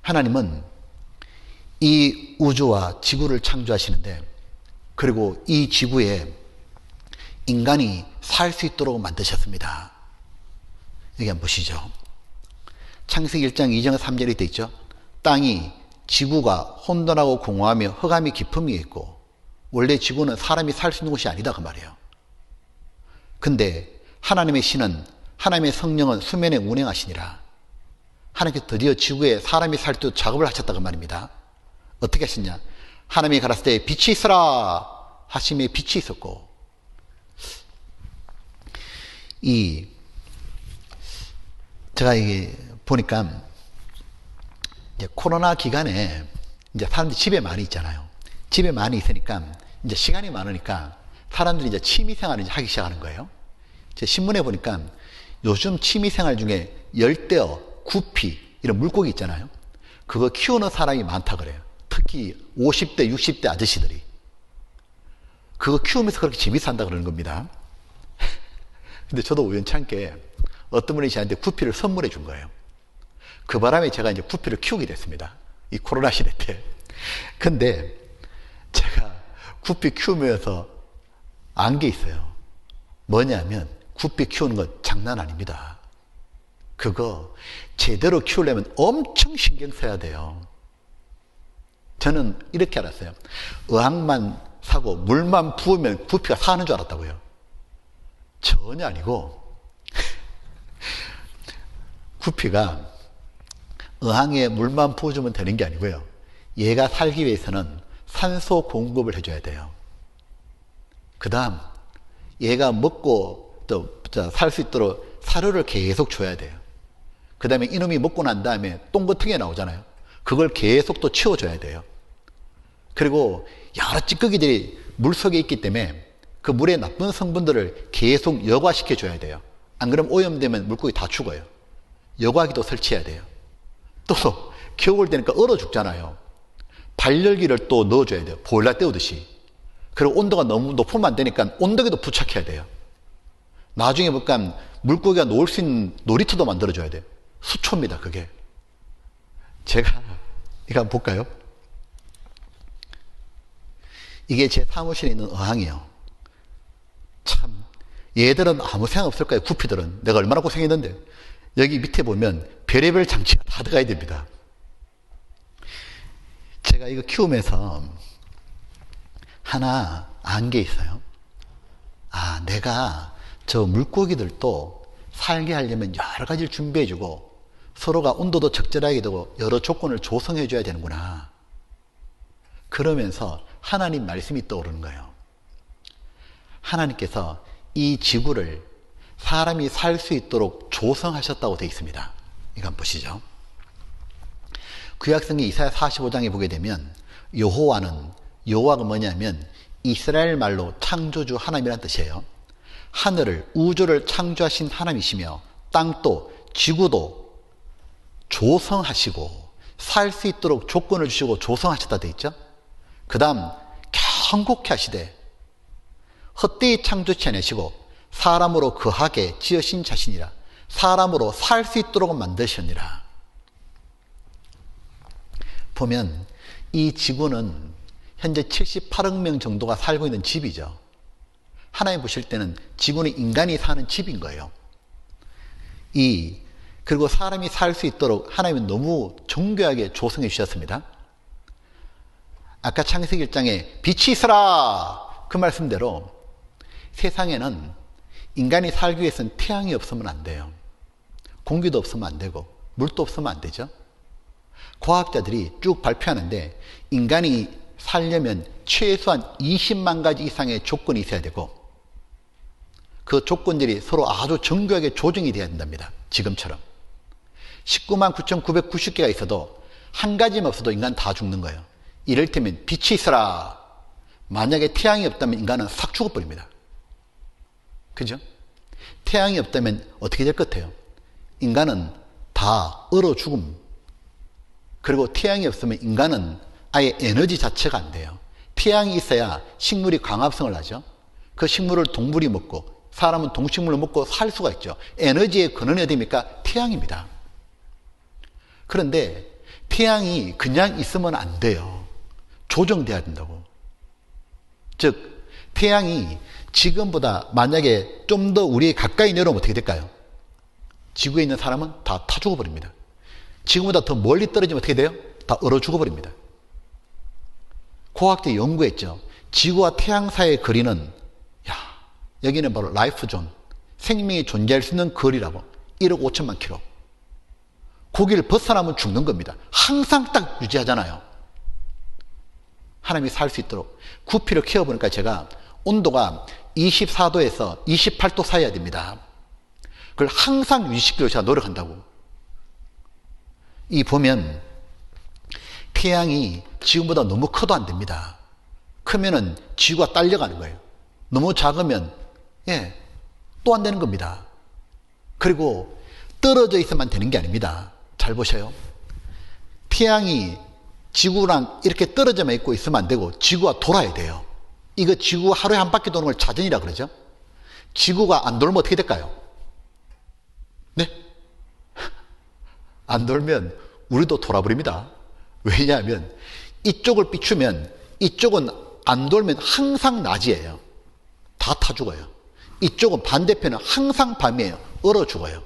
하나님은 이 우주와 지구를 창조하시는데, 그리고 이 지구에 인간이 살 수 있도록 만드셨습니다. 여기 한번 보시죠. 창세기 1장 2장 3절에 되어 있죠. 땅이 지구가 혼돈하고 공허하며 흑암이 깊음 위에 있고, 원래 지구는 사람이 살 수 있는 곳이 아니다 그 말이에요. 근데 하나님의 신은, 하나님의 성령은 수면에 운행하시니라. 하나님께서 드디어 지구에 사람이 살 수 있도록 작업을 하셨다 그 말입니다. 어떻게 하셨냐? 하나님이 가라사대 때 빛이 있어라 하심에 빛이 있었고, 제가 이게 보니까 이제 코로나 기간에 이제 사람들이 집에 많이 있잖아요. 집에 많이 있으니까 이제 시간이 많으니까 사람들이 이제 취미생활을 하기 시작하는 거예요. 제 신문에 보니까 요즘 취미생활 중에 열대어, 구피 이런 물고기 있잖아요. 그거 키우는 사람이 많다 그래요. 특히 50대, 60대 아저씨들이 그거 키우면서 그렇게 재밌어 한다 그러는 겁니다. 근데 저도 우연찮게 어떤 분이 저한테 구피를 선물해 준 거예요. 그 바람에 제가 이제 구피를 키우게 됐습니다. 이 코로나 시대 때. 근데 제가 구피 키우면서 안 게 있어요. 뭐냐면 구피 키우는 건 장난 아닙니다. 그거 제대로 키우려면 엄청 신경 써야 돼요. 저는 이렇게 알았어요. 의학만 사고 물만 부으면 구피가 사는 줄 알았다고요. 전혀 아니고 구피가 어항에 물만 부어주면 되는 게 아니고요. 얘가 살기 위해서는 산소 공급을 해줘야 돼요. 그 다음 얘가 먹고 또 살 수 있도록 사료를 계속 줘야 돼요. 그 다음에 이놈이 먹고 난 다음에 똥 같은 게 나오잖아요. 그걸 계속 또 치워줘야 돼요. 그리고 여러 찌꺼기들이 물속에 있기 때문에 그 물의 나쁜 성분들을 계속 여과시켜 줘야 돼요. 안 그러면 오염되면 물고기 다 죽어요. 여과기도 설치해야 돼요. 또 겨울 되니까 얼어 죽잖아요. 발열기를 또 넣어줘야 돼요. 보일러 때우듯이. 그리고 온도가 너무 높으면 안 되니까 온도계도 부착해야 돼요. 나중에 보니까 물고기가 놀 수 있는 놀이터도 만들어줘야 돼요. 수초입니다 그게. 제가 이거 한번 볼까요? 이게 제 사무실에 있는 어항이에요. 참 얘들은 아무 생각 없을 거예요. 구피들은. 내가 얼마나 고생했는데. 여기 밑에 보면 별의별 장치가 다 들어가야 됩니다. 제가 이거 키우면서 하나 안 게 있어요. 아, 내가 저 물고기들도 살게 하려면 여러 가지를 준비해주고 서로가 온도도 적절하게 되고 여러 조건을 조성해줘야 되는구나. 그러면서 하나님 말씀이 떠오르는 거예요. 하나님께서 이 지구를 사람이 살 수 있도록 조성하셨다고 되어 있습니다. 이거 한번 보시죠. 구약성경 이사야 45장에 보게 되면 여호와가 뭐냐면 이스라엘 말로 창조주 하나님이라는 뜻이에요. 하늘을 우주를 창조하신 하나님이시며 땅도 지구도 조성하시고 살 수 있도록 조건을 주시고 조성하셨다 되어 있죠. 그 다음 경고케 하시되 헛되이 창조치 않으시고 사람으로 거하게 지으신 자신이라. 사람으로 살 수 있도록 만드셨니라. 보면 이 지구는 현재 78억 명 정도가 살고 있는 집이죠. 하나님 보실 때는 지구는 인간이 사는 집인 거예요. 그리고 사람이 살 수 있도록 하나님은 너무 정교하게 조성해 주셨습니다. 아까 창세기 1장에 빛이 있어라 그 말씀대로 세상에는 인간이 살기 위해서는 태양이 없으면 안 돼요. 공기도 없으면 안 되고 물도 없으면 안 되죠. 과학자들이 쭉 발표하는데 인간이 살려면 최소한 20만 가지 이상의 조건이 있어야 되고 그 조건들이 서로 아주 정교하게 조정이 돼야 된답니다. 지금처럼 19만 9,990개가 있어도 한 가지만 없어도 인간 다 죽는 거예요. 이를테면 빛이 있어라. 만약에 태양이 없다면 인간은 싹 죽어버립니다. 그죠? 태양이 없다면 어떻게 될 것 같아요? 인간은 다 얼어 죽음. 그리고 태양이 없으면 인간은 아예 에너지 자체가 안 돼요. 태양이 있어야 식물이 광합성을 하죠. 그 식물을 동물이 먹고 사람은 동식물을 먹고 살 수가 있죠. 에너지의 근원이 어디입니까? 태양입니다. 그런데 태양이 그냥 있으면 안 돼요. 조정돼야 된다고. 즉 태양이 지금보다 만약에 좀 더 우리에 가까이 내려오면 어떻게 될까요? 지구에 있는 사람은 다 타 죽어버립니다. 지금보다 더 멀리 떨어지면 어떻게 돼요? 다 얼어 죽어버립니다. 과학자들이 연구했죠. 지구와 태양 사이의 거리는 여기는 바로 라이프 존, 생명이 존재할 수 있는 거리라고. 1억 5천만 킬로. 거기를 벗어나면 죽는 겁니다. 항상 딱 유지하잖아요. 하나님이 살 수 있도록 구피를 키워보니까 제가 온도가 24도에서 28도 사이야 됩니다. 그걸 항상 유지시키려고 제가 노력한다고. 이 보면 태양이 지금보다 너무 커도 안 됩니다. 크면은 지구가 딸려가는 거예요. 너무 작으면 또 안 되는 겁니다. 그리고 떨어져 있으면 되는 게 아닙니다. 잘 보셔요. 태양이 지구랑 이렇게 떨어져만 있고 있으면 안 되고 지구가 돌아야 돼요. 이거 지구 하루에 한 바퀴 도는 걸 자전이라 그러죠. 지구가 안 돌면 어떻게 될까요? 네? 안 돌면 우리도 돌아버립니다. 왜냐하면 이쪽을 비추면 이쪽은 안 돌면 항상 낮이에요. 다 타 죽어요. 이쪽은 반대편은 항상 밤이에요. 얼어 죽어요.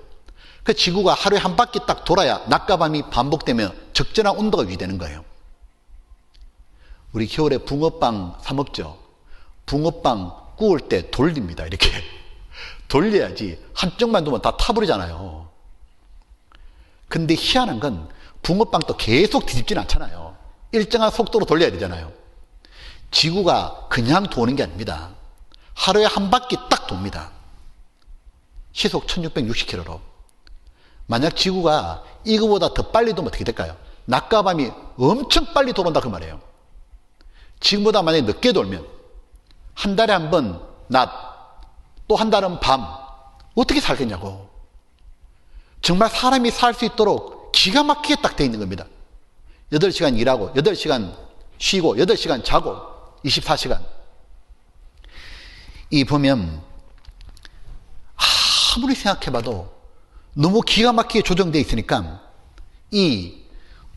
그 지구가 하루에 한 바퀴 딱 돌아야 낮과 밤이 반복되며 적절한 온도가 유지되는 거예요. 우리 겨울에 붕어빵 사 먹죠. 붕어빵 구울 때 돌립니다. 이렇게 돌려야지 한쪽만 두면 다 타버리잖아요. 근데 희한한 건 붕어빵도 계속 뒤집지는 않잖아요. 일정한 속도로 돌려야 되잖아요. 지구가 그냥 도는 게 아닙니다. 하루에 한 바퀴 딱 돕니다. 시속 1660km로. 만약 지구가 이거보다 더 빨리 돌면 어떻게 될까요? 낮과 밤이 엄청 빨리 돌아온다 그 말이에요. 지금보다 만약에 늦게 돌면 한 달에 한 번 낮, 또 한 달은 밤, 어떻게 살겠냐고. 정말 사람이 살 수 있도록 기가 막히게 딱 돼 있는 겁니다. 8시간 일하고 8시간 쉬고 8시간 자고 24시간. 이 보면 아무리 생각해봐도 너무 기가 막히게 조정되어 있으니까 이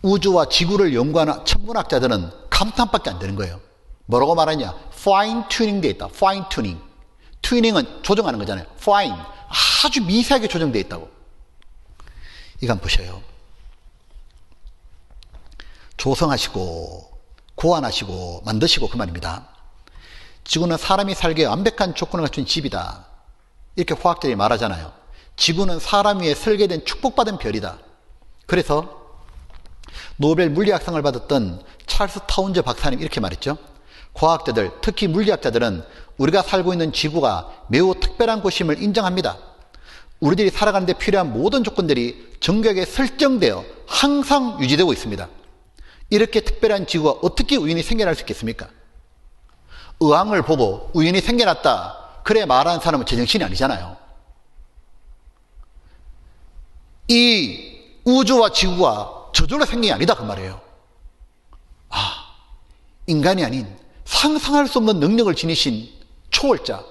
우주와 지구를 연구하는 천문학자들은 감탄밖에 안 되는 거예요. 뭐라고 말하냐? 파인 튜닝 되어 있다. 파인 튜닝. 튜닝은 조정하는 거잖아요. 파인. 아주 미세하게 조정되어 있다고. 이거 한번 보셔요. 조성하시고 고안하시고 만드시고 그 말입니다. 지구는 사람이 살기에 완벽한 조건을 갖춘 집이다. 이렇게 화학자들이 말하잖아요. 지구는 사람 위에 설계된 축복받은 별이다. 그래서 노벨 물리학상을 받았던 찰스 타운즈 박사님 이렇게 말했죠. 과학자들, 특히 물리학자들은 우리가 살고 있는 지구가 매우 특별한 곳임을 인정합니다. 우리들이 살아가는 데 필요한 모든 조건들이 정교하게 설정되어 항상 유지되고 있습니다. 이렇게 특별한 지구가 어떻게 우연히 생겨날 수 있겠습니까? 의왕을 보고 우연히 생겨났다. 그래 말하는 사람은 제정신이 아니잖아요. 이 우주와 지구가 저절로 생긴 게 아니다 그 말이에요. 인간이 아닌 상상할 수 없는 능력을 지니신 초월자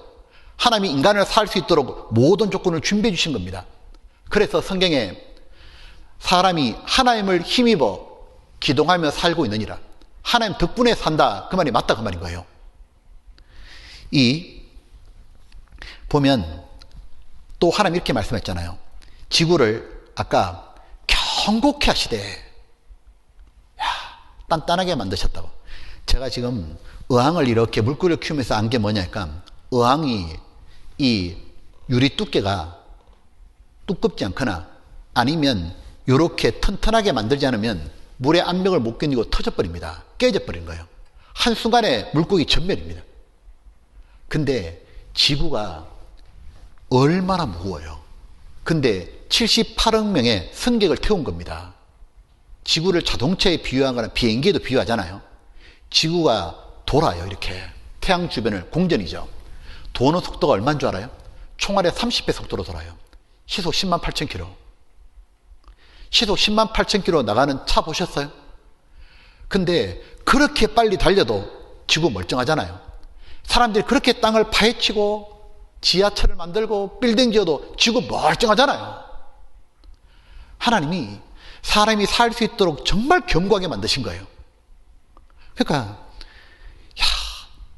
하나님이 인간을 살 수 있도록 모든 조건을 준비해 주신 겁니다. 그래서 성경에 사람이 하나님을 힘입어 기동하며 살고 있느니라. 하나님 덕분에 산다. 그 말이 맞다 그 말인 거예요. 보면 또 하나님 이렇게 말씀했잖아요. 지구를 아까 견고케 하시되 단단하게 만드셨다고. 제가 지금 의왕을 이렇게 물고기를 키우면서 안 게 뭐냐니까 의왕이 이 유리 두께가 두껍지 않거나 아니면 이렇게 튼튼하게 만들지 않으면 물의 압력을 못 견디고 터져버립니다. 깨져버린 거예요. 한순간에 물고기 전멸입니다. 근데 지구가 얼마나 무거워요. 근데 78억 명의 승객을 태운 겁니다. 지구를 자동차에 비유하거나 비행기에도 비유하잖아요. 지구가 돌아요. 이렇게 태양 주변을 공전이죠. 도는 속도가 얼마인 줄 알아요? 총알의 30배 속도로 돌아요. 시속 10만 8천 킬로. 시속 10만 8천 킬로 나가는 차 보셨어요? 근데 그렇게 빨리 달려도 지구 멀쩡하잖아요. 사람들이 그렇게 땅을 파헤치고 지하철을 만들고 빌딩 지어도 지구 멀쩡하잖아요. 하나님이 사람이 살 수 있도록 정말 견고하게 만드신 거예요. 그러니까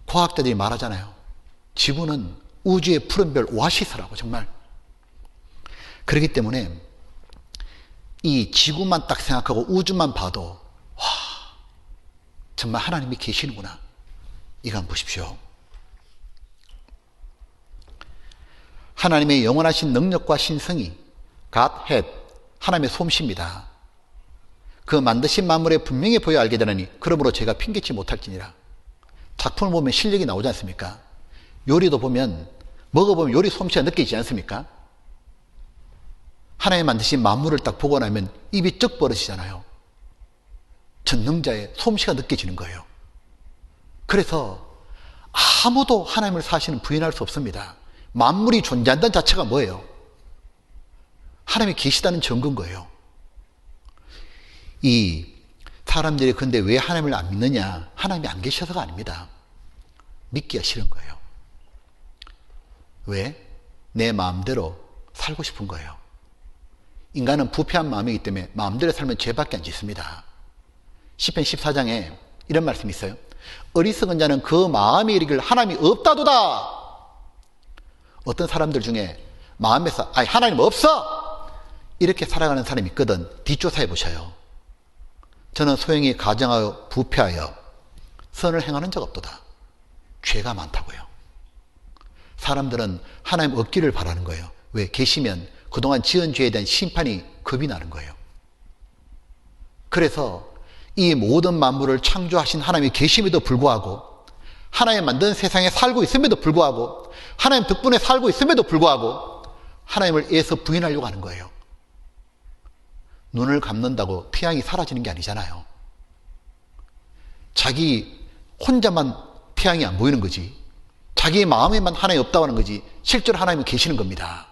과학자들이 말하잖아요. 지구는 우주의 푸른별 오아시스라고 정말. 그렇기 때문에 이 지구만 딱 생각하고 우주만 봐도 와, 정말 하나님이 계시는구나. 이거 한번 보십시오. 하나님의 영원하신 능력과 신성이 Godhead, 하나님의 솜씨입니다. 그 만드신 만물에 분명히 보여 알게 되느니 그러므로 제가 핑계치 못할지니라. 작품을 보면 실력이 나오지 않습니까? 요리도 보면 먹어보면 요리 솜씨가 느껴지지 않습니까? 하나님 만드신 만물을 딱 보고 나면 입이 쩍 벌어지잖아요. 전능자의 솜씨가 느껴지는 거예요. 그래서 아무도 하나님을 사실은 부인할 수 없습니다. 만물이 존재한다는 자체가 뭐예요? 하나님이 계시다는 증거인 거예요. 이 사람들이 근데 왜 하나님을 안 믿느냐? 하나님이 안 계셔서가 아닙니다. 믿기가 싫은 거예요. 왜? 내 마음대로 살고 싶은 거예요. 인간은 부패한 마음이기 때문에 마음대로 살면 죄밖에 안 짓습니다. 시편 14장에 이런 말씀이 있어요. 어리석은 자는 그 마음에 이르기를 하나님이 없다도다. 어떤 사람들 중에 마음에서 하나님 없어! 이렇게 살아가는 사람이 있거든. 뒷조사해 보셔요. 저는 소형이 가정하여 부패하여 선을 행하는 적 없도다. 죄가 많다고요. 사람들은 하나님 없기를 바라는 거예요. 왜? 계시면 그동안 지은 죄에 대한 심판이 겁이 나는 거예요. 그래서 이 모든 만물을 창조하신 하나님이 계심에도 불구하고, 하나님 만든 세상에 살고 있음에도 불구하고, 하나님 덕분에 살고 있음에도 불구하고 하나님을 애써 부인하려고 하는 거예요. 눈을 감는다고 태양이 사라지는 게 아니잖아요. 자기 혼자만 태양이 안 보이는 거지. 자기 마음에만 하나님이 없다고 하는 거지. 실제로 하나님은 계시는 겁니다.